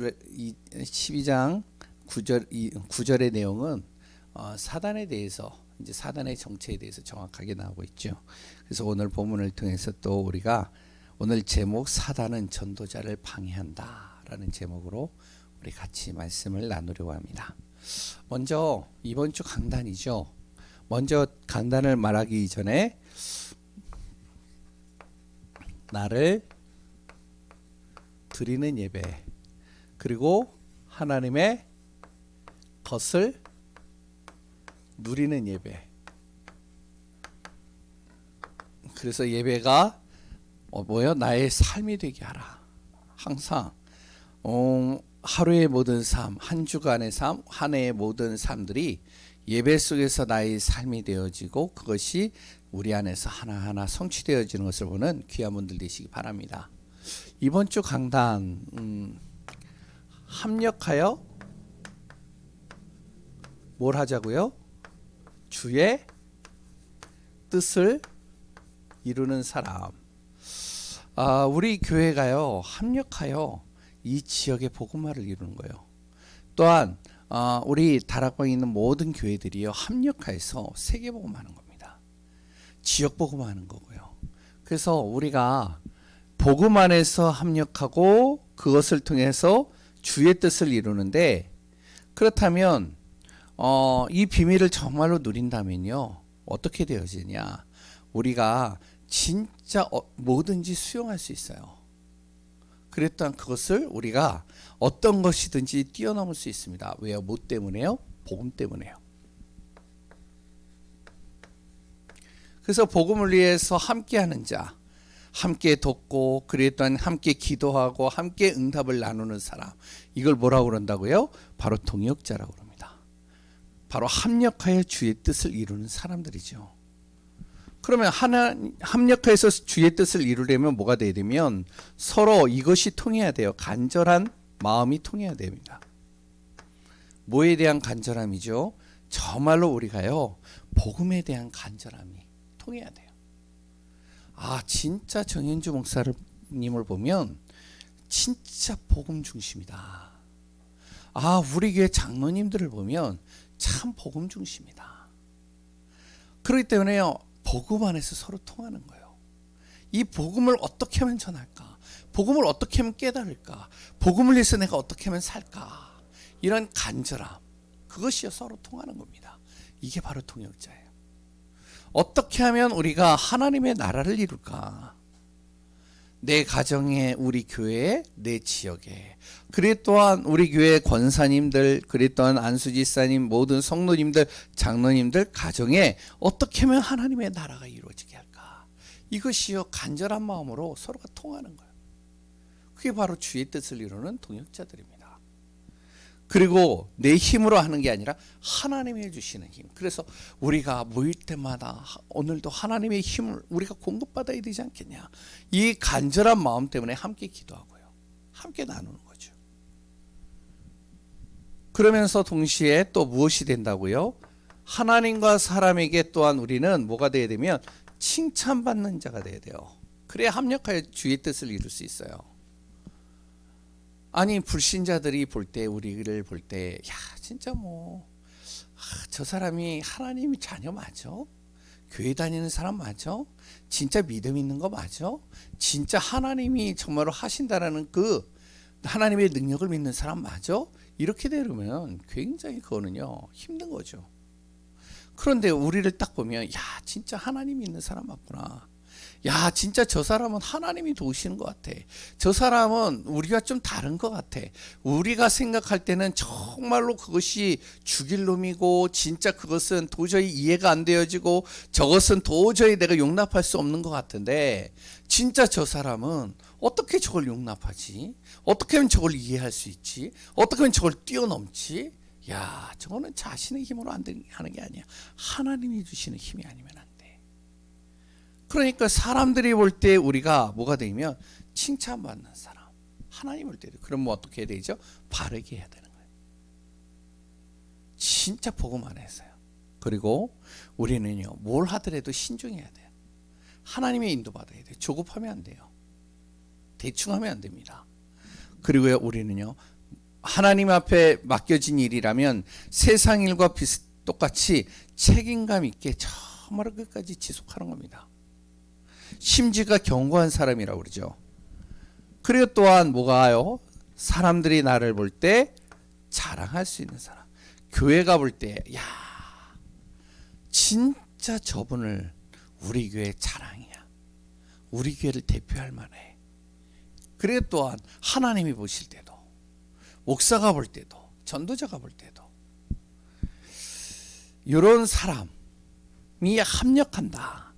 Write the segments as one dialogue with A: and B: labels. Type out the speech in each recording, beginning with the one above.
A: 12장 9절의 내용은 사단에 대해서 이제 사단의 정체에 대해서 정확하게 나오고 있죠. 그래서 오늘 본문을 통해서 또 우리가 오늘 제목 사단은 전도자를 방해한다라는 제목으로 우리 같이 말씀을 나누려고 합니다. 먼저 이번 주 강단이죠. 먼저 강단을 말하기 전에 나를 드리는 예배 그리고 하나님의 것을 누리는 예배. 그래서 예배가 나의 삶이 되게 하라. 항상 하루의 모든 삶, 한 주간의 삶, 한 해의 모든 삶들이 예배 속에서 나의 삶이 되어지고 그것이 우리 안에서 하나하나 성취되어지는 것을 보는 귀한 분들 되시기 바랍니다. 이번 주 강단 합력하여 뭘 하자고요? 주의 뜻을 이루는 사람. 우리 교회가요 합력하여 이 지역의 복음화를 이루는 거예요. 또한 우리 다락방에 있는 모든 교회들이요 합력해서 세계 복음하는 겁니다. 지역 복음하는 거고요. 그래서 우리가 복음 안에서 합력하고 그것을 통해서 주의 뜻을 이루는데, 그렇다면 이 비밀을 정말로 누린다면요 어떻게 되어지냐? 우리가 진짜 뭐든지 수용할 수 있어요. 그랬던 그것을 우리가 어떤 것이든지 뛰어넘을 수 있습니다. 왜요? 뭐 때문에요? 복음 때문에요. 그래서 복음을 위해서 함께하는 자, 함께 돕고 그랬던 함께 기도하고 함께 응답을 나누는 사람, 이걸 뭐라고 그런다고요? 바로 동역자라고 그럽니다. 바로 합력하여 주의 뜻을 이루는 사람들이죠. 그러면 합력해서 주의 뜻을 이루려면 뭐가 돼야 되면 서로 이것이 통해야 돼요. 간절한 마음이 통해야 됩니다. 뭐에 대한 간절함이죠? 정말로 우리가요 복음에 대한 간절함이 통해야 돼요. 진짜 정현주 목사님을 보면 진짜 복음 중심이다. 우리 교회 장로님들을 보면 참 복음 중심이다. 그렇기 때문에요 복음 안에서 서로 통하는 거예요. 이 복음을 어떻게 하면 전할까? 복음을 어떻게 하면 깨달을까? 복음을 위해서 내가 어떻게 하면 살까? 이런 간절함, 그것이 서로 통하는 겁니다. 이게 바로 동역자예요. 어떻게 하면 우리가 하나님의 나라를 이룰까? 내 가정에, 우리 교회에, 내 지역에, 그래 또한 우리 교회 권사님들, 그래 또한 안수지사님, 모든 성도님들, 장로님들 가정에 어떻게 하면 하나님의 나라가 이루어지게 할까? 이것이요 간절한 마음으로 서로가 통하는 거예요. 그게 바로 주의 뜻을 이루는 동역자들입니다. 그리고 내 힘으로 하는 게 아니라 하나님이 해주시는 힘. 그래서 우리가 모일 때마다 오늘도 하나님의 힘을 우리가 공급받아야 되지 않겠냐. 이 간절한 마음 때문에 함께 기도하고요. 함께 나누는 거죠. 그러면서 동시에 또 무엇이 된다고요? 하나님과 사람에게 또한 우리는 뭐가 돼야 되면 칭찬받는 자가 돼야 돼요. 그래야 합력하여 주의 뜻을 이룰 수 있어요. 불신자들이 볼 때, 우리를 볼 때, 진짜 저 사람이 하나님의 자녀 맞아? 교회 다니는 사람 맞아? 진짜 믿음 있는 거 맞아? 진짜 하나님이 정말로 하신다라는 그 하나님의 능력을 믿는 사람 맞아? 이렇게 되려면 굉장히 그거는요 힘든 거죠. 그런데 우리를 딱 보면 진짜 하나님이 있는 사람 맞구나. 진짜 저 사람은 하나님이 도우시는 것 같아. 저 사람은 우리가 좀 다른 것 같아. 우리가 생각할 때는 정말로 그것이 죽일 놈이고 진짜 그것은 도저히 이해가 안 되어지고 저것은 도저히 내가 용납할 수 없는 것 같은데, 진짜 저 사람은 어떻게 저걸 용납하지? 어떻게 하면 저걸 이해할 수 있지? 어떻게 하면 저걸 뛰어넘지? 저거는 자신의 힘으로 안 하는 게 아니야. 하나님이 주시는 힘이 아니면 안 돼. 그러니까 사람들이 볼 때 우리가 뭐가 되면 칭찬받는 사람, 하나님 볼 때도 그럼 어떻게 해야 되죠? 바르게 해야 되는 거예요. 진짜 복음 안에서요. 그리고 우리는요 뭘 하더라도 신중해야 돼요. 하나님의 인도 받아야 돼요. 조급하면 안 돼요. 대충 하면 안 됩니다. 그리고요 우리는요 하나님 앞에 맡겨진 일이라면 세상 일과 똑같이 책임감 있게 정말 끝까지 지속하는 겁니다. 심지가 견고한 사람이라고 그러죠. 그리고 또한 뭐가요? 사람들이 나를 볼 때 자랑할 수 있는 사람. 교회가 볼 때 야, 진짜 저분을 우리 교회 자랑이야. 우리 교회를 대표할 만해. 그리고 또한 하나님이 보실 때도, 목사가 볼 때도, 전도자가 볼 때도 이런 사람이 합력한다.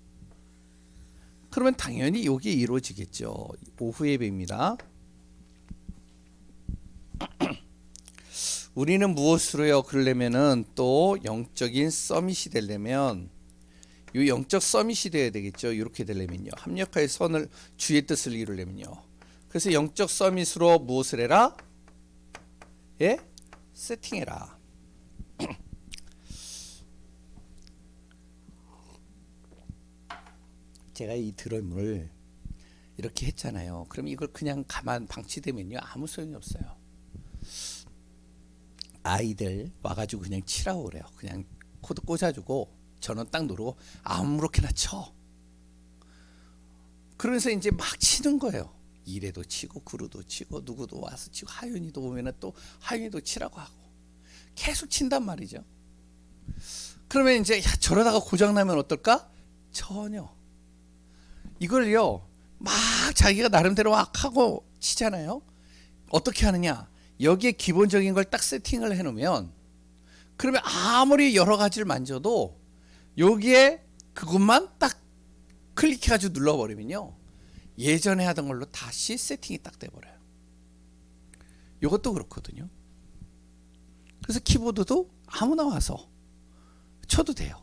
A: 그러면 당연히 이게 이루어지겠죠. 오후 예배입니다. 우리는 무엇으로요? 그러려면은 또 영적인 서밋이 되려면 이 영적 서밋이 되어야 되겠죠. 이렇게 되려면요. 합력하여 선을 주의 뜻을 이루려면요. 그래서 영적 서밋으로 무엇을 해라? 예? 세팅해라. 제가 이 드럼을 이렇게 했잖아요. 그럼 이걸 그냥 가만 방치되면요 아무 소용이 없어요. 아이들 와가지고 그냥 치라고 그래요. 그냥 코드 꽂아주고 전원 딱 누르고 아무렇게나 쳐. 그러면서 이제 막 치는 거예요. 이래도 치고 구루도 치고 누구도 와서 치고 하윤이도 오면은 또 하윤이도 치라고 하고 계속 친단 말이죠. 그러면 이제 야, 저러다가 고장 나면 어떨까? 전혀. 이걸요 막 자기가 나름대로 막 하고 치잖아요. 어떻게 하느냐? 여기에 기본적인 걸 딱 세팅을 해놓으면 그러면 아무리 여러 가지를 만져도 여기에 그것만 딱 클릭해가지고 눌러버리면요 예전에 하던 걸로 다시 세팅이 딱 돼버려요. 이것도 그렇거든요. 그래서 키보드도 아무나 와서 쳐도 돼요.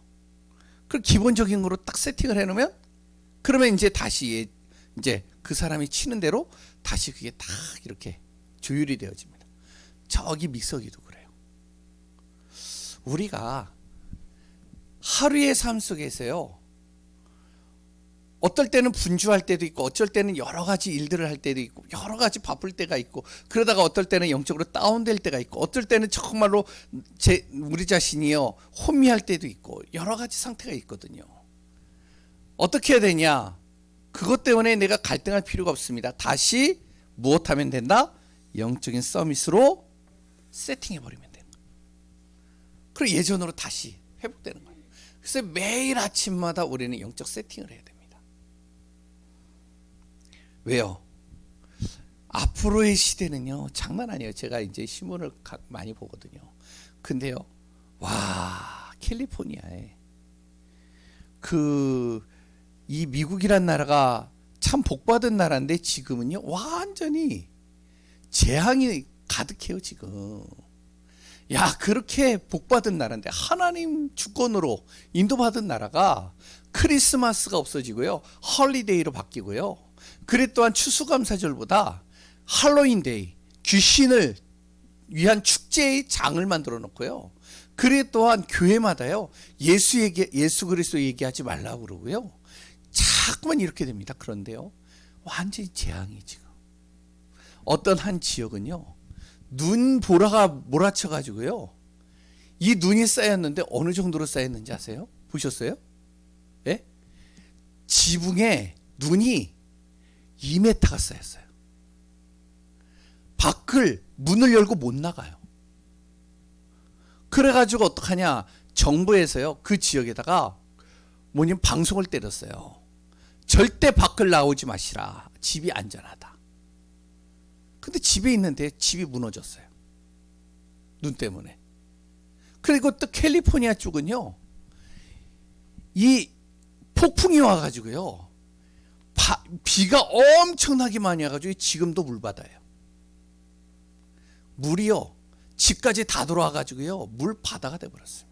A: 그럼 기본적인 거로 딱 세팅을 해놓으면 그러면 이제 다시 이제 그 사람이 치는 대로 다시 그게 딱 이렇게 조율이 되어집니다. 저기 믹서기도 그래요. 우리가 하루의 삶 속에서요 어떨 때는 분주할 때도 있고 어쩔 때는 여러 가지 일들을 할 때도 있고 여러 가지 바쁠 때가 있고 그러다가 어떨 때는 영적으로 다운될 때가 있고 어떨 때는 정말로 우리 자신이요 혼미할 때도 있고 여러 가지 상태가 있거든요. 어떻게 해야 되냐? 그것 때문에 내가 갈등할 필요가 없습니다. 다시 무엇하면 된다? 영적인 서밋으로 세팅해버리면 되는 거예요. 그리고 예전으로 다시 회복되는 거예요. 그래서 매일 아침마다 우리는 영적 세팅을 해야 됩니다. 왜요? 앞으로의 시대는요 장난 아니에요. 제가 이제 신문을 많이 보거든요. 근데요 와 캘리포니아에 이 미국이란 나라가 참 복받은 나라인데 지금은요 완전히 재앙이 가득해요 지금. 야 그렇게 복받은 나라인데 하나님 주권으로 인도받은 나라가 크리스마스가 없어지고요 헐리데이로 바뀌고요. 그래 또한 추수감사절보다 할로윈데이 귀신을 위한 축제의 장을 만들어 놓고요. 그래 또한 교회마다요 예수 그리스도 얘기하지 말라고 그러고요. 자꾸만 이렇게 됩니다. 그런데요 완전히 재앙이 지금. 어떤 한 지역은요 눈 보라가 몰아쳐 가지고요 이 눈이 쌓였는데 어느 정도로 쌓였는지 아세요? 보셨어요? 예? 지붕에 눈이 2m가 쌓였어요. 밖을 문을 열고 못 나가요. 그래가지고 어떡하냐? 정부에서요 그 지역에다가 방송을 때렸어요. 절대 밖을 나오지 마시라. 집이 안전하다. 근데 집에 있는데 집이 무너졌어요. 눈 때문에. 그리고 또 캘리포니아 쪽은요 이 폭풍이 와가지고요 비가 엄청나게 많이 와가지고 지금도 물바다예요. 물이요 집까지 다 들어와가지고요 물바다가 돼버렸어요.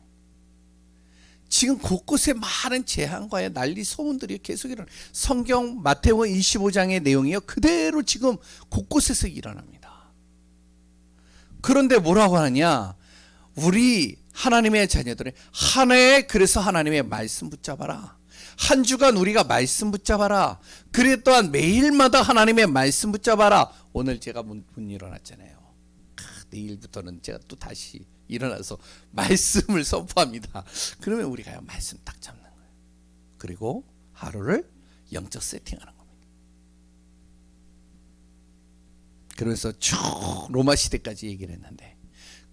A: 지금 곳곳에 많은 재앙과 난리 소문들이 계속 일어나요. 성경 마태복음 25장의 내용이요 그대로 지금 곳곳에서 일어납니다. 그런데 뭐라고 하느냐? 우리 하나님의 자녀들은 한 해에 그래서 하나님의 말씀 붙잡아라. 한 주간 우리가 말씀 붙잡아라. 그래 또한 매일마다 하나님의 말씀 붙잡아라. 오늘 제가 문 일어났잖아요. 내일부터는 제가 또 다시 일어나서 말씀을 선포합니다. 그러면 우리가 말씀 딱 잡는 거예요. 그리고 하루를 영적 세팅하는 겁니다. 그래서 쭉 로마 시대까지 얘기를 했는데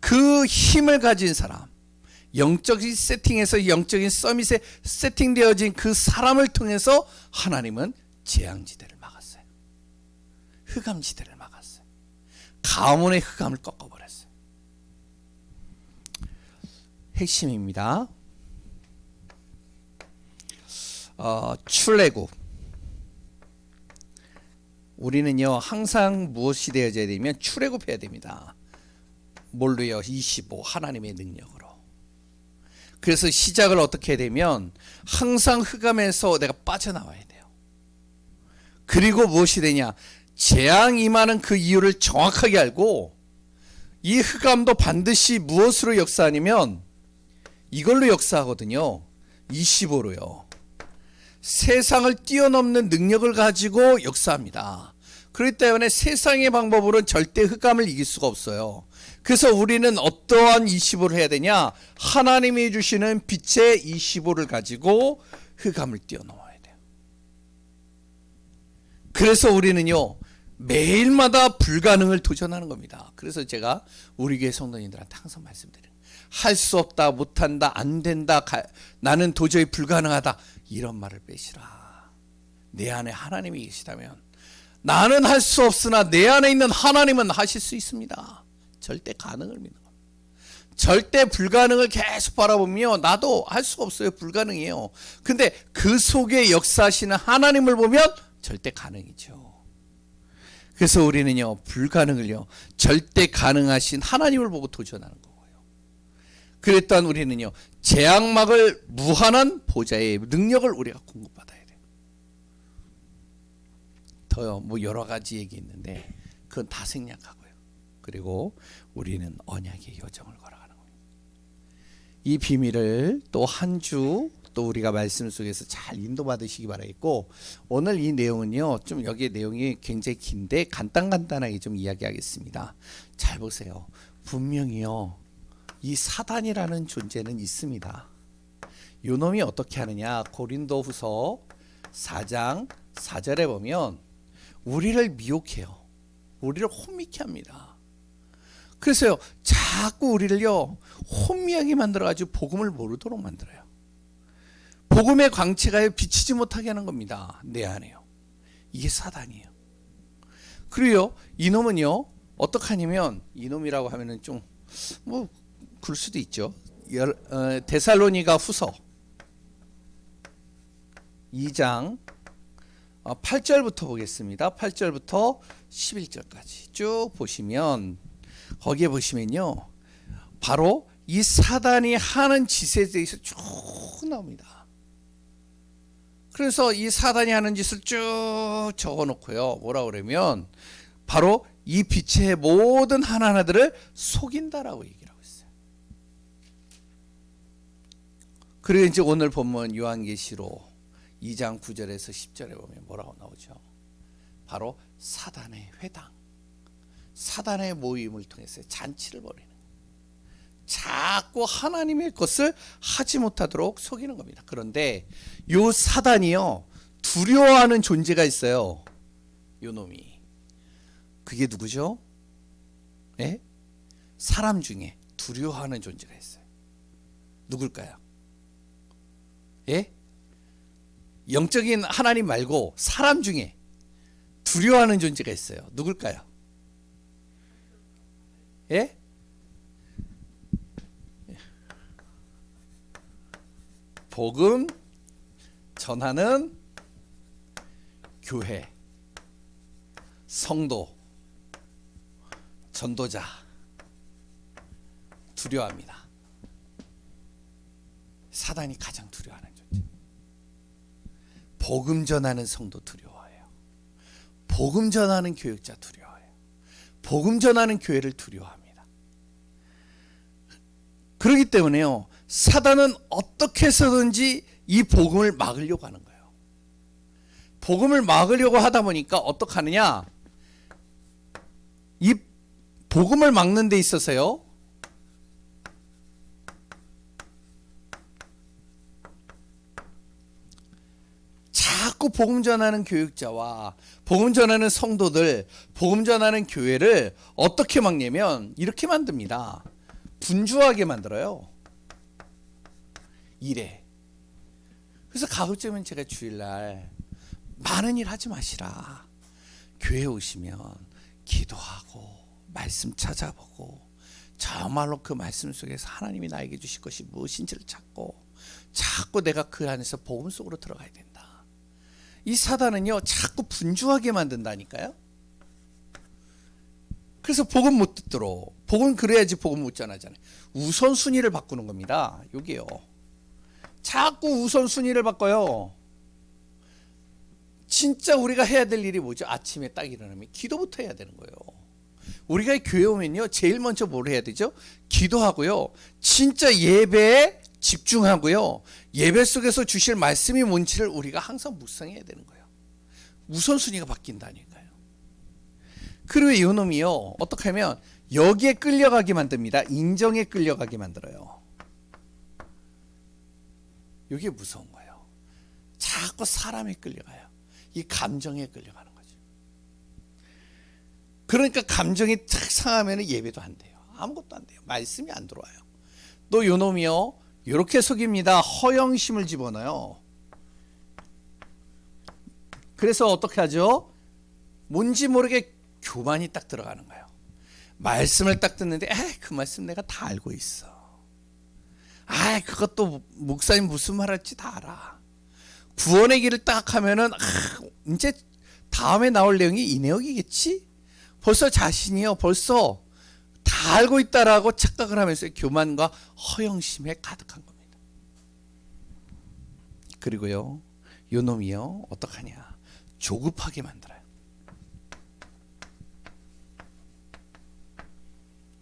A: 그 힘을 가진 사람, 영적인 세팅에서 영적인 서밋에 세팅되어진 그 사람을 통해서 하나님은 재앙지대를 막았어요. 흑암지대를 막았어요. 가문의 흑암을 꺾어버렸어요. 핵심입니다. 출애굽. 우리는요 항상 무엇이 되어져야 되면 출애굽해야 됩니다. 뭘로요? 25 하나님의 능력으로. 그래서 시작을 어떻게 해야 되면 항상 흑암에서 내가 빠져나와야 돼요. 그리고 무엇이 되냐? 재앙 임하는 그 이유를 정확하게 알고 이 흑암도 반드시 무엇으로 역사하냐면 이걸로 역사하거든요. 25로요. 세상을 뛰어넘는 능력을 가지고 역사합니다. 그렇기 때문에 세상의 방법으로는 절대 흑암을 이길 수가 없어요. 그래서 우리는 어떠한 25를 해야 되냐? 하나님이 주시는 빛의 25를 가지고 흑암을 뛰어넘어야 돼요. 그래서 우리는요 매일마다 불가능을 도전하는 겁니다. 그래서 제가 우리 교회 성도님들한테 항상 말씀드려요. 할 수 없다, 못한다, 안 된다, 나는 도저히 불가능하다 이런 말을 빼시라. 내 안에 하나님이 계시다면 나는 할 수 없으나 내 안에 있는 하나님은 하실 수 있습니다. 절대 가능을 믿는 겁니다. 절대 불가능을 계속 바라보면 나도 할 수가 없어요. 불가능이에요. 근데 그 속에 역사하시는 하나님을 보면 절대 가능이죠. 그래서 우리는요 불가능을요 절대 가능하신 하나님을 보고 도전하는 거예요. 그랬던 우리는요 재앙막을 무한한 보좌의 능력을 우리가 공급받아야 돼요. 더요 뭐 여러 가지 얘기 있는데 그건 다 생략하고요. 그리고 우리는 언약의 여정을 걸어가는 겁니다. 이 비밀을 또 한 주 또 우리가 말씀 속에서 잘 인도받으시기 바라겠고, 오늘 이 내용은요 좀 여기 내용이 굉장히 긴데 간단하게 좀 이야기하겠습니다. 잘 보세요. 분명히요 이 사단이라는 존재는 있습니다. 요 놈이 어떻게 하느냐? 고린도후서 4장 4절에 보면 우리를 미혹해요. 우리를 혼미케 합니다. 그래서요 자꾸 우리를요 혼미하게 만들어가지고 복음을 모르도록 만들어요. 복음의 광채가 비치지 못하게 하는 겁니다. 내 안에요. 이게 사단이에요. 그리고요 이놈은요 어떻게 하냐면, 이놈이라고 하면은 좀 뭐 그럴 수도 있죠. 데살로니가 후서 2장 8절부터 보겠습니다. 8절부터 11절까지 쭉 보시면 거기에 보시면요 바로 이 사단이 하는 짓에 대해서 쭉 나옵니다. 그래서 이 사단이 하는 짓을 쭉 적어놓고요 뭐라 그러면 바로 이 빛의 모든 하나하나들을 속인다라고 얘기를 하고 있어요. 그리고 이제 오늘 본문 요한계시록 2장 9절에서 10절에 보면 뭐라고 나오죠? 바로 사단의 회당, 사단의 모임을 통해서 잔치를 벌이는, 자꾸 하나님의 것을 하지 못하도록 속이는 겁니다. 그런데 요 사단이요 두려워하는 존재가 있어요. 요 놈이. 그게 누구죠? 예? 사람 중에 두려워하는 존재가 있어요. 누굴까요? 예? 영적인 하나님 말고 사람 중에 두려워하는 존재가 있어요. 누굴까요? 예? 복음 전하는 교회, 성도, 전도자 두려워합니다. 사단이 가장 두려워하는 존재. 복음 전하는 성도 두려워해요. 복음 전하는 교육자 두려워해요. 복음 전하는 교회를 두려워합니다. 그렇기 때문에요 사단은 어떻게 해서든지 이 복음을 막으려고 하는 거예요. 복음을 막으려고 하다 보니까 어떻게 하느냐? 이 복음을 막는 데 있어서요, 자꾸 복음 전하는 교육자와 복음 전하는 성도들, 복음 전하는 교회를 어떻게 막냐면 이렇게 만듭니다. 분주하게 만들어요. 일에. 그래서 가급적이면 제가 주일날 많은 일 하지 마시라. 교회 오시면 기도하고 말씀 찾아보고 정말로 그 말씀 속에서 하나님이 나에게 주실 것이 무엇인지를 찾고 자꾸 내가 그 안에서 복음 속으로 들어가야 된다. 이 사단은요, 자꾸 분주하게 만든다니까요. 그래서 복음 못 듣도록, 복음 그래야지 복음 못 전하잖아요. 우선순위를 바꾸는 겁니다. 여기요. 자꾸 우선순위를 바꿔요. 진짜 우리가 해야 될 일이 뭐죠? 아침에 딱 일어나면 기도부터 해야 되는 거예요. 우리가 교회 오면요, 제일 먼저 뭘 해야 되죠? 기도하고요. 진짜 예배에 집중하고요. 예배 속에서 주실 말씀이 뭔지를 우리가 항상 묵상해야 되는 거예요. 우선순위가 바뀐다니까요. 그리고 이 놈이요, 어떻게 하면 여기에 끌려가게 만듭니다. 인정에 끌려가게 만들어요. 이게 무서운 거예요. 자꾸 사람에 끌려가요. 이 감정에 끌려가는 거죠. 그러니까 감정이 탁 상하면 예배도 안 돼요. 아무것도 안 돼요. 말씀이 안 들어와요. 또 요 놈이요, 이렇게 속입니다. 허영심을 집어넣어요. 그래서 어떻게 하죠? 뭔지 모르게 교만이 딱 들어가는 거예요. 말씀을 딱 듣는데, 그 말씀 내가 다 알고 있어. 그것도 목사님 무슨 말 할지 다 알아. 구원의 길을 딱 하면은, 이제 다음에 나올 내용이 이 내용이겠지? 벌써 자신이요, 벌써 다 알고 있다라고 착각을 하면서 교만과 허영심에 가득한 겁니다. 그리고요, 요 놈이요, 어떡하냐. 조급하게 만들어요.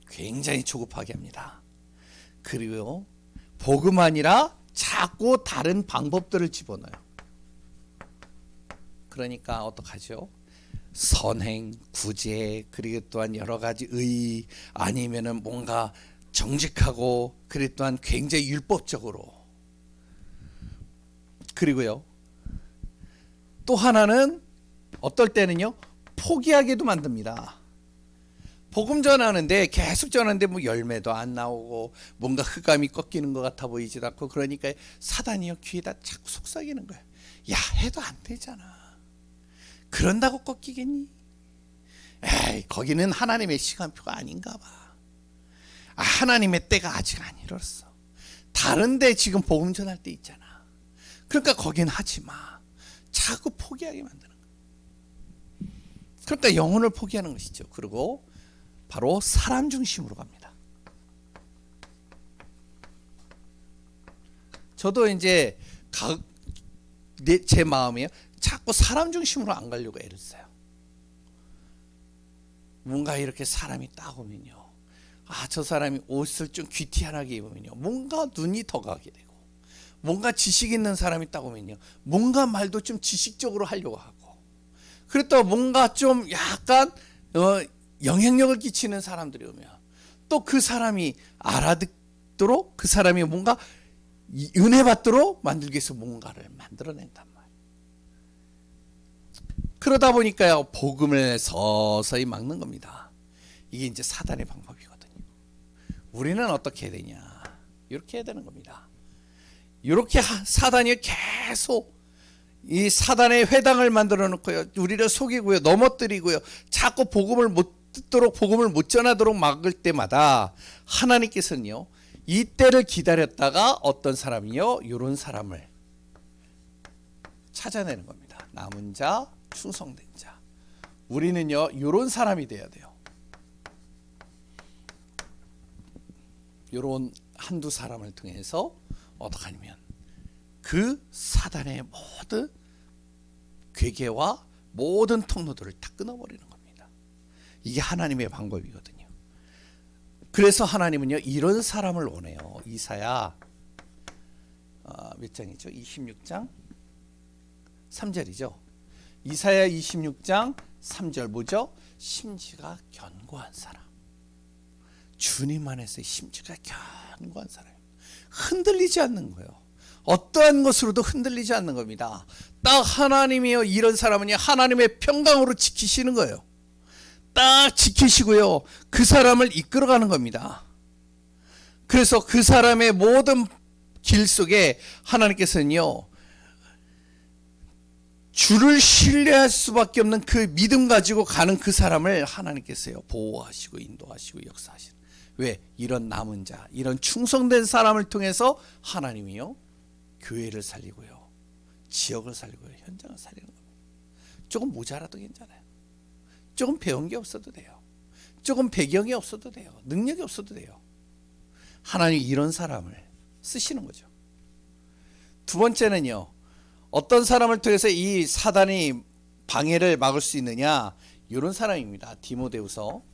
A: 굉장히 조급하게 합니다. 그리고요, 복음 아니라 자꾸 다른 방법들을 집어넣어요. 그러니까 어떡하죠? 선행, 구제, 그리고 또한 여러 가지 의, 아니면은 뭔가 정직하고, 그리고 또한 굉장히 율법적으로. 그리고요, 또 하나는 어떨 때는요, 포기하게도 만듭니다. 복음 전하는데 계속 전하는데 뭐 열매도 안 나오고 뭔가 흑감이 꺾이는 것 같아 보이지도 않고, 그러니까 사단이요, 귀에다 자꾸 속삭이는 거예요. 야, 해도 안 되잖아. 그런다고 꺾이겠니? 거기는 하나님의 시간표가 아닌가 봐. 하나님의 때가 아직 안 이뤘어. 다른데 지금 복음 전할 때 있잖아. 그러니까 거긴 하지 마. 자꾸 포기하게 만드는 거예요. 그러니까 영혼을 포기하는 것이죠. 그리고 바로 사람 중심으로 갑니다. 저도 이제 제 마음이요, 자꾸 사람 중심으로 안 가려고 애를 써요. 뭔가 이렇게 사람이 딱 오면요, 저 사람이 옷을 좀 귀티하게 입으면요, 뭔가 눈이 더 가게 되고, 뭔가 지식 있는 사람이 딱 오면요, 뭔가 말도 좀 지식적으로 하려고 하고, 그랬다가 뭔가 좀 약간 영향력을 끼치는 사람들이 오면 또 그 사람이 알아듣도록, 그 사람이 뭔가 은혜 받도록 만들기 위해서 뭔가를 만들어낸단 말이에요. 그러다 보니까요, 복음을 서서히 막는 겁니다. 이게 이제 사단의 방법이거든요. 우리는 어떻게 해야 되냐, 이렇게 해야 되는 겁니다. 이렇게 사단이 계속 이 사단의 회당을 만들어 놓고요, 우리를 속이고요, 넘어뜨리고요, 자꾸 복음을 못 듣도록, 복음을 못 전하도록 막을 때마다 하나님께서는요, 이 때를 기다렸다가 어떤 사람이요, 이런 사람을 찾아내는 겁니다. 남은 자, 충성된 자. 우리는요, 이런 사람이 돼야 돼요. 이런 한두 사람을 통해서 어떻게 하냐면 그 사단의 모든 괴계와 모든 통로들을 다 끊어버리는 겁니다. 이게 하나님의 방법이거든요. 그래서 하나님은요, 이런 사람을 원해요. 이사야 몇 장이죠? 26장 3절이죠. 이사야 26장 3절 뭐죠? 심지가 견고한 사람. 주님 안에서 심지가 견고한 사람, 흔들리지 않는 거예요. 어떠한 것으로도 흔들리지 않는 겁니다. 딱 하나님이요, 이런 사람은 하나님의 평강으로 지키시는 거예요. 딱 지키시고요, 그 사람을 이끌어가는 겁니다. 그래서 그 사람의 모든 길 속에 하나님께서는요, 주를 신뢰할 수밖에 없는 그 믿음 가지고 가는 그 사람을 하나님께서요, 보호하시고 인도하시고 역사하시는. 왜? 이런 남은 자, 이런 충성된 사람을 통해서 하나님이요, 교회를 살리고요, 지역을 살리고요, 현장을 살리는 겁니다. 조금 모자라도 괜찮아요. 조금 배운 게 없어도 돼요. 조금 배경이 없어도 돼요. 능력이 없어도 돼요. 하나님이 이런 사람을 쓰시는 거죠. 두 번째는요, 어떤 사람을 통해서 이 사단이 방해를 막을 수 있느냐, 이런 사람입니다. 디모데후서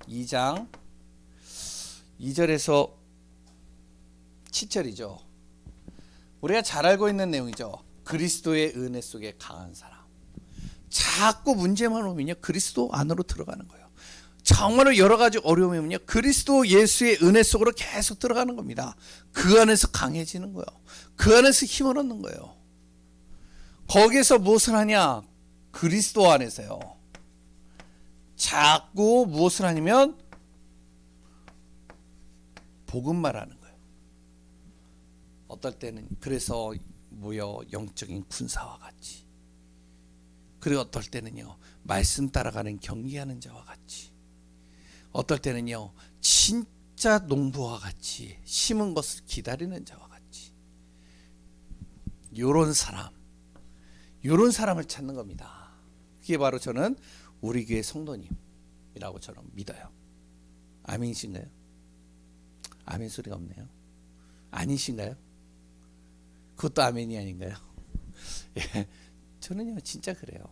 A: 2장 2절에서 7절이죠. 우리가 잘 알고 있는 내용이죠. 그리스도의 은혜 속에 강한 사람. 자꾸 문제만 오면요, 그리스도 안으로 들어가는 거예요. 정말로 여러 가지 어려움이 오면요, 그리스도 예수의 은혜 속으로 계속 들어가는 겁니다. 그 안에서 강해지는 거예요. 그 안에서 힘을 얻는 거예요. 거기에서 무엇을 하냐? 그리스도 안에서요, 자꾸 무엇을 하냐면 복음 말하는 거예요. 어떨 때는 그래서 뭐요, 영적인 군사와 같이, 그리고 어떨 때는요, 말씀 따라가는 경기하는 자와 같이, 어떨 때는요, 진짜 농부와 같이 심은 것을 기다리는 자와 같이, 요런 사람을 찾는 겁니다. 그게 바로 저는 우리 교회 성도님이라고 저는 믿어요. 아멘이신가요? 아멘 소리가 없네요. 아니신가요? 그것도 아멘이 아닌가요? 예, 저는요 진짜 그래요.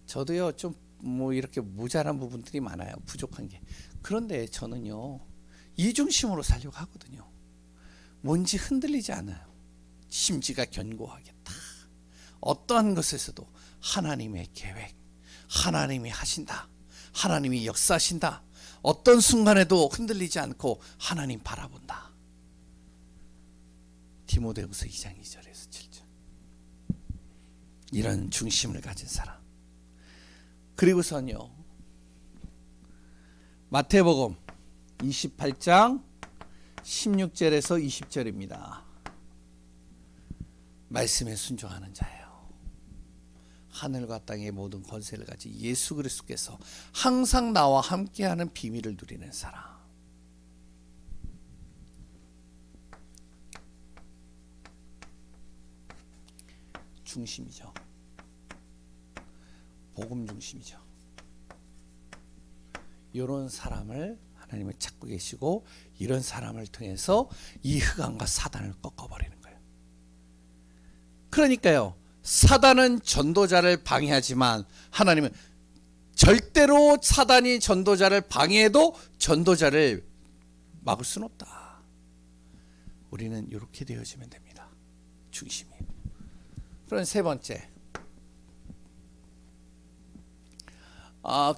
A: 저도요 좀 뭐 이렇게 모자란 부분들이 많아요. 부족한 게. 그런데 저는요 이 중심으로 살려고 하거든요. 뭔지 흔들리지 않아요. 심지가 견고하게 다 어떠한 것에서도 하나님의 계획, 하나님이 하신다, 하나님이 역사하신다, 어떤 순간에도 흔들리지 않고 하나님 바라본다. 디모데후서 2장 2절에서 7절. 이런 중심을 가진 사람. 그리고선요, 마태복음 28장 16절에서 20절입니다. 말씀에 순종하는 자예요. 하늘과 땅의 모든 권세를 가진 예수 그리스도께서 항상 나와 함께하는 비밀을 누리는 사람. 중심이죠. 복음 중심이죠. 이런 사람을 하나님을 찾고 계시고, 이런 사람을 통해서 이 흑암과 사단을 꺾어버리는 거예요. 그러니까요, 사단은 전도자를 방해하지만 하나님은 절대로 사단이 전도자를 방해해도 전도자를 막을 수는 없다. 우리는 이렇게 되어지면 됩니다. 중심이. 그럼 세 번째,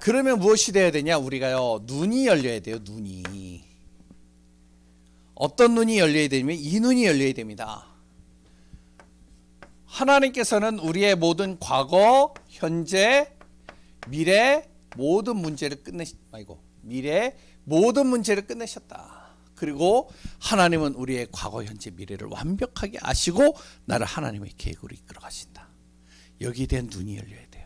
A: 그러면 무엇이 돼야 되냐? 우리가요 눈이 열려야 돼요. 눈이. 어떤 눈이 열려야 되냐면 이 눈이 열려야 됩니다. 하나님께서는 우리의 모든 과거, 현재, 미래 모든 문제를 끝내셨다. 그리고 하나님은 우리의 과거, 현재, 미래를 완벽하게 아시고 나를 하나님의 계획으로 이끌어 가신다. 여기에 대한 눈이 열려야 돼요.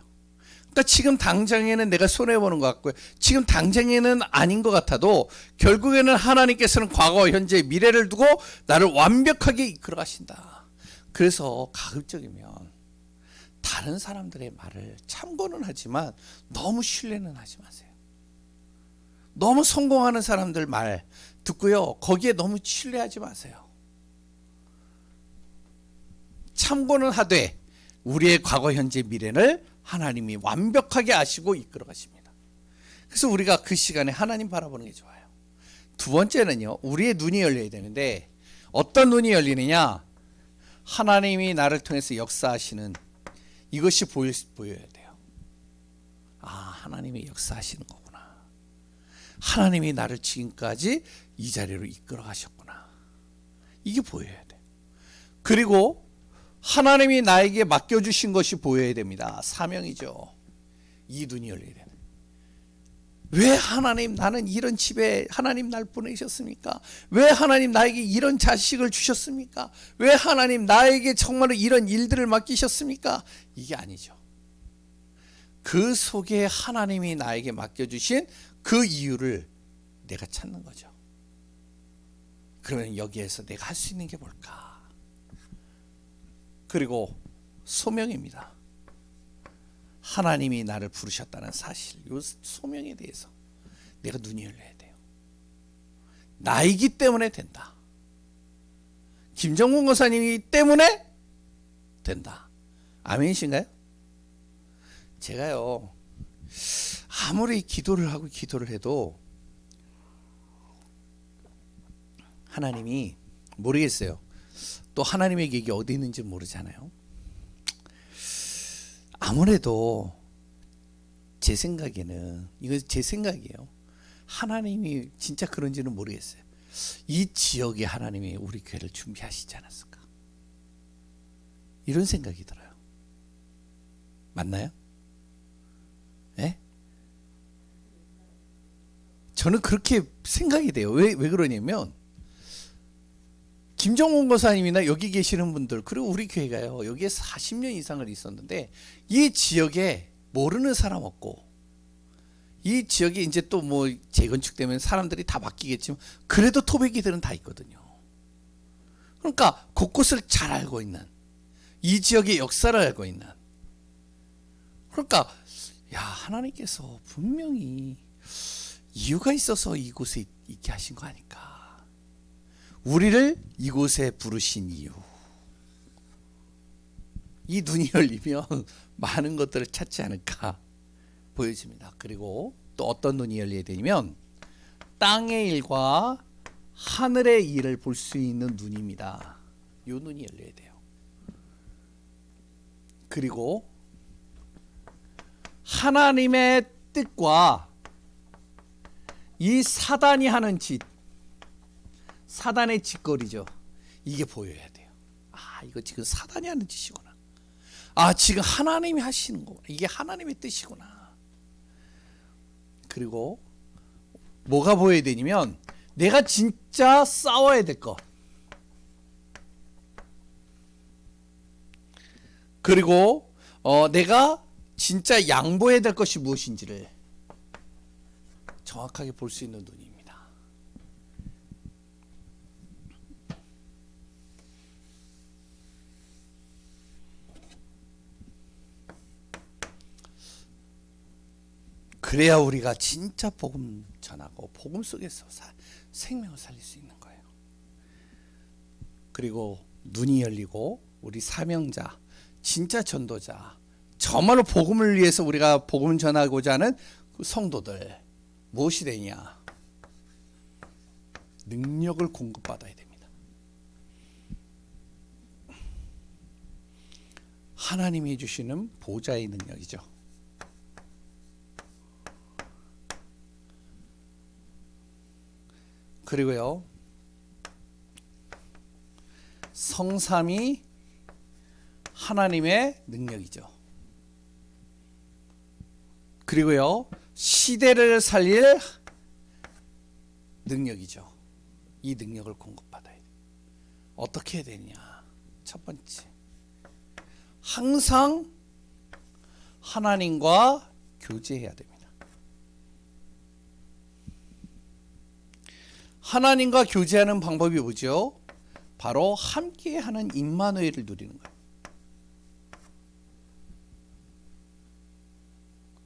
A: 그러니까 지금 당장에는 내가 손해보는 것 같고요, 지금 당장에는 아닌 것 같아도 결국에는 하나님께서는 과거, 현재, 미래를 두고 나를 완벽하게 이끌어 가신다. 그래서 가급적이면 다른 사람들의 말을 참고는 하지만 너무 신뢰는 하지 마세요. 너무 성공하는 사람들 말 듣고요, 거기에 너무 신뢰하지 마세요. 참고는 하되 우리의 과거, 현재, 미래를 하나님이 완벽하게 아시고 이끌어 가십니다. 그래서 우리가 그 시간에 하나님 바라보는 게 좋아요. 두 번째는요, 우리의 눈이 열려야 되는데 어떤 눈이 열리느냐? 하나님이 나를 통해서 역사하시는 이것이 보여야 돼요. 하나님이 역사하시는 거구나. 하나님이 나를 지금까지 이 자리로 이끌어 가셨구나. 이게 보여야 돼요. 그리고 하나님이 나에게 맡겨주신 것이 보여야 됩니다. 사명이죠. 이 눈이 열려야 돼요. 왜 하나님 나는 이런 집에 하나님 날 보내셨습니까? 왜 하나님 나에게 이런 자식을 주셨습니까? 왜 하나님 나에게 정말로 이런 일들을 맡기셨습니까? 이게 아니죠. 그 속에 하나님이 나에게 맡겨주신 그 이유를 내가 찾는 거죠. 그러면 여기에서 내가 할 수 있는 게 뭘까? 그리고 소명입니다. 하나님이 나를 부르셨다는 사실, 이 소명에 대해서 내가 눈이 열려야 돼요. 나이기 때문에 된다. 김정문 권사님이기 때문에 된다. 아멘이신가요? 제가요, 아무리 기도를 하고 기도를 해도 하나님이 모르겠어요. 또 하나님의 계획이 어디 있는지 모르잖아요. 아무래도 제 생각에는, 이거 제 생각이에요. 하나님이 진짜 그런지는 모르겠어요. 이 지역에 하나님이 우리 교회를 준비하시지 않았을까? 이런 생각이 들어요. 맞나요? 네? 저는 그렇게 생각이 돼요. 왜 그러냐면 김정훈 권사님이나 여기 계시는 분들, 그리고 우리 교회가요, 여기에 40년 이상을 있었는데 이 지역에 모르는 사람 없고, 이 지역에 이제 또 뭐 재건축되면 사람들이 다 바뀌겠지만 그래도 토백이들은 다 있거든요. 그러니까 곳곳을 잘 알고 있는, 이 지역의 역사를 알고 있는, 그러니까 야, 하나님께서 분명히 이유가 있어서 이곳에 있게 하신 거 아닐까. 우리를 이곳에 부르신 이유, 이 눈이 열리면 많은 것들을 찾지 않을까 보여집니다. 그리고 또 어떤 눈이 열려야 되냐면 땅의 일과 하늘의 일을 볼 수 있는 눈입니다. 이 눈이 열려야 돼요. 그리고 하나님의 뜻과 이 사단이 하는 짓, 사단의 짓거리죠. 이게 보여야 돼요. 아, 이거 지금 사단이 하는 짓이구나. 아, 지금 하나님이 하시는 거구나. 이게 하나님의 뜻이구나. 그리고 뭐가 보여야 되냐면 내가 진짜 싸워야 될 것, 그리고 내가 진짜 양보해야 될 것이 무엇인지를 정확하게 볼 수 있는 눈입니다. 그래야 우리가 진짜 복음 전하고 복음 속에서 생명을 살릴 수 있는 거예요. 그리고 눈이 열리고 우리 사명자, 진짜 전도자, 정말로 복음을 위해서 우리가 복음을 전하고자 하는 성도들, 무엇이 되냐? 능력을 공급받아야 됩니다. 하나님이 주시는 보좌의 능력이죠. 그리고요, 성삼이 하나님의 능력이죠. 그리고요, 시대를 살릴 능력이죠. 이 능력을 공급받아야 돼요. 어떻게 해야 되냐? 첫 번째, 항상 하나님과 교제해야 됩니다. 하나님과 교제하는 방법이 뭐죠? 바로 함께하는 임마누엘을 누리는 거예요.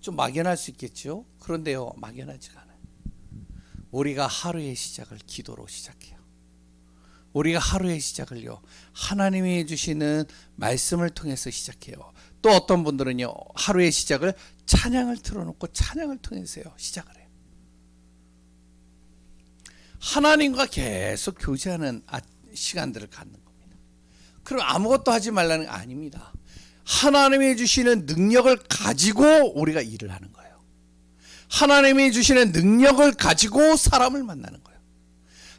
A: 좀 막연할 수 있겠죠? 그런데요, 막연하지가 않아요. 우리가 하루의 시작을 기도로 시작해요. 우리가 하루의 시작을요, 하나님이 주시는 말씀을 통해서 시작해요. 또 어떤 분들은요, 하루의 시작을 찬양을 틀어놓고 찬양을 통해서요, 시작을 해요. 하나님과 계속 교제하는 시간들을 갖는 겁니다. 그럼 아무것도 하지 말라는 게 아닙니다. 하나님이 주시는 능력을 가지고 우리가 일을 하는 거예요. 하나님이 주시는 능력을 가지고 사람을 만나는 거예요.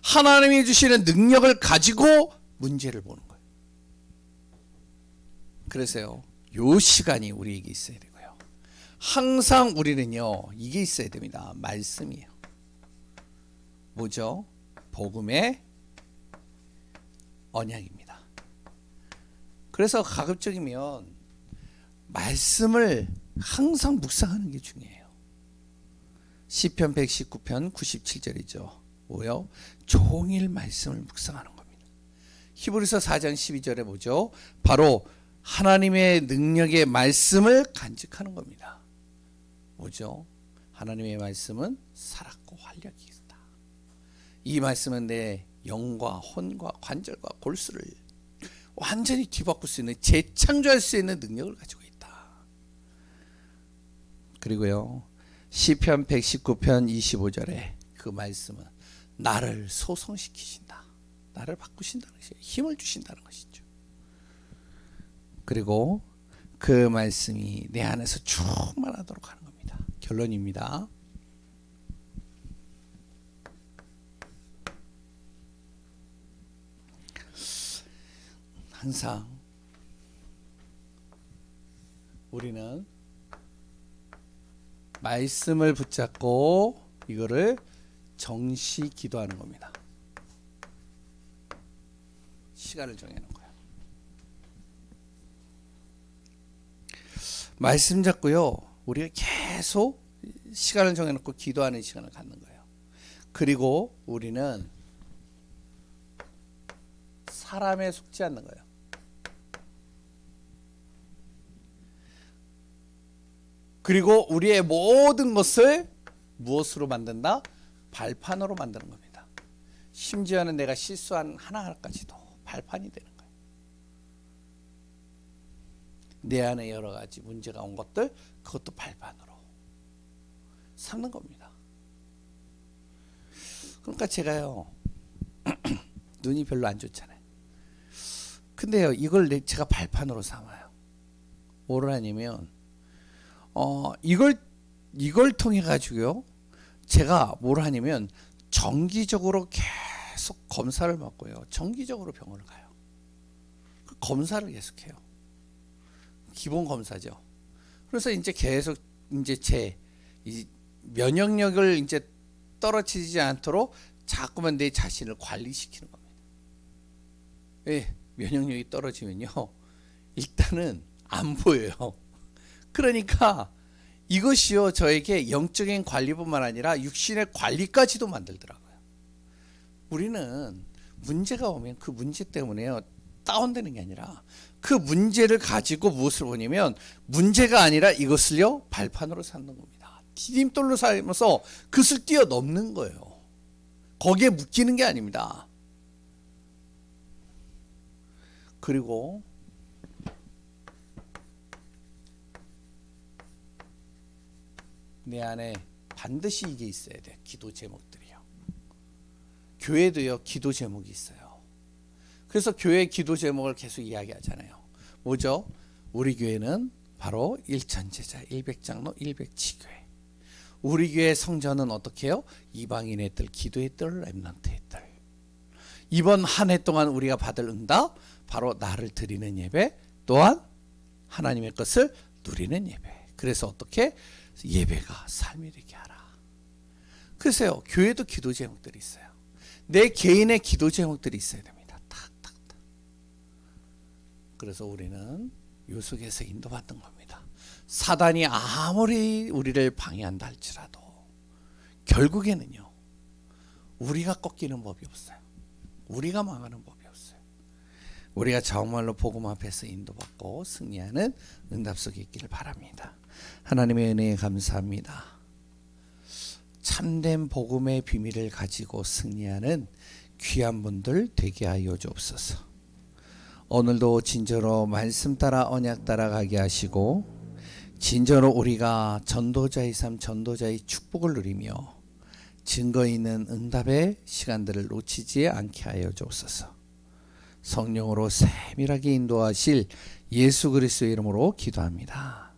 A: 하나님이 주시는 능력을 가지고 문제를 보는 거예요. 그래서요, 요 시간이 우리에게 있어야 되고요. 항상 우리는요, 이게 있어야 됩니다. 말씀이에요. 뭐죠? 복음의 언약입니다. 그래서 가급적이면 말씀을 항상 묵상하는 게 중요해요. 시편 119편 97절이죠. 뭐요? 종일 말씀을 묵상하는 겁니다. 히브리서 4장 12절에 뭐죠? 바로 하나님의 능력의 말씀을 간직하는 겁니다. 뭐죠? 하나님의 말씀은 살았고 활력이 있다. 이 말씀은 내 영과 혼과 관절과 골수를 완전히 뒤바꿀 수 있는, 재창조할 수 있는 능력을 가지고 있다. 그리고요, 시편 119편 25절에 그 말씀은 나를 소성시키신다. 나를 바꾸신다는 것이에요. 힘을 주신다는 것이죠. 그리고 그 말씀이 내 안에서 충만하도록 하는 겁니다. 결론입니다. 항상 우리는 말씀을 붙잡고 이거를 정시 기도하는 겁니다. 시간을 정해놓은 거예요. 말씀 잡고요, 우리가 계속 시간을 정해놓고 기도하는 시간을 갖는 거예요. 그리고 우리는 사람에 속지 않는 거예요. 그리고 우리의 모든 것을 무엇으로 만든다? 발판으로 만드는 겁니다. 심지어는 내가 실수한 하나하나까지도 발판이 되는 거예요. 내 안에 여러 가지 문제가 온 것들, 그것도 발판으로 삼는 겁니다. 그러니까 제가요, 눈이 별로 안 좋잖아요. 근데요, 이걸 제가 발판으로 삼아요. 뭐를 하냐면, 이걸 통해 가지고요, 제가 뭘 하냐면 정기적으로 계속 검사를 받고요, 정기적으로 병원을 가요. 그 검사를 계속해요. 기본 검사죠. 그래서 이제 계속 이제 제 이 면역력을 이제 떨어지지 않도록 자꾸만 내 자신을 관리시키는 겁니다. 예, 면역력이 떨어지면요, 일단은 안 보여요. 그러니까 이것이요, 저에게 영적인 관리뿐만 아니라 육신의 관리까지도 만들더라고요. 우리는 문제가 오면 그 문제 때문에요, 다운되는 게 아니라 그 문제를 가지고 무엇을 보냐면, 문제가 아니라 이것을요, 발판으로 삼는 겁니다. 디딤돌로 삼아서 그것을 뛰어넘는 거예요. 거기에 묶이는 게 아닙니다. 그리고 내 안에 반드시 이게 있어야 돼. 기도 제목들이요. 교회도요, 기도 제목이 있어요. 그래서 교회 기도 제목을 계속 이야기하잖아요. 뭐죠? 우리 교회는 바로 일천제자, 일백장로, 일백치교회. 우리 교회 성전은 어떻게 해요? 이방인의 뜰, 기도의 뜰, 렘넌트의 뜰. 이번 한 해 동안 우리가 받을 응답, 바로 나를 드리는 예배, 또한 하나님의 것을 누리는 예배. 그래서 어떻게? 예배가 삶이 되게 하라. 그래서요, 교회도 기도 제목들이 있어요. 내 개인의 기도 제목들이 있어야 됩니다. 탁탁탁. 그래서 우리는 요 속에서 인도받는 겁니다. 사단이 아무리 우리를 방해한다 할지라도 결국에는요, 우리가 꺾이는 법이 없어요. 우리가 망하는 법이 없어요. 우리가 정말로 복음 앞에서 인도받고 승리하는 응답 속에 있기를 바랍니다. 하나님의 은혜에 감사합니다. 참된 복음의 비밀을 가지고 승리하는 귀한 분들 되게 하여 주옵소서. 오늘도 진정으로 말씀 따라 언약 따라 가게 하시고, 진정으로 우리가 전도자의 삶, 전도자의 축복을 누리며 증거 있는 응답의 시간들을 놓치지 않게 하여 주옵소서. 성령으로 세밀하게 인도하실 예수 그리스도의 이름으로 기도합니다.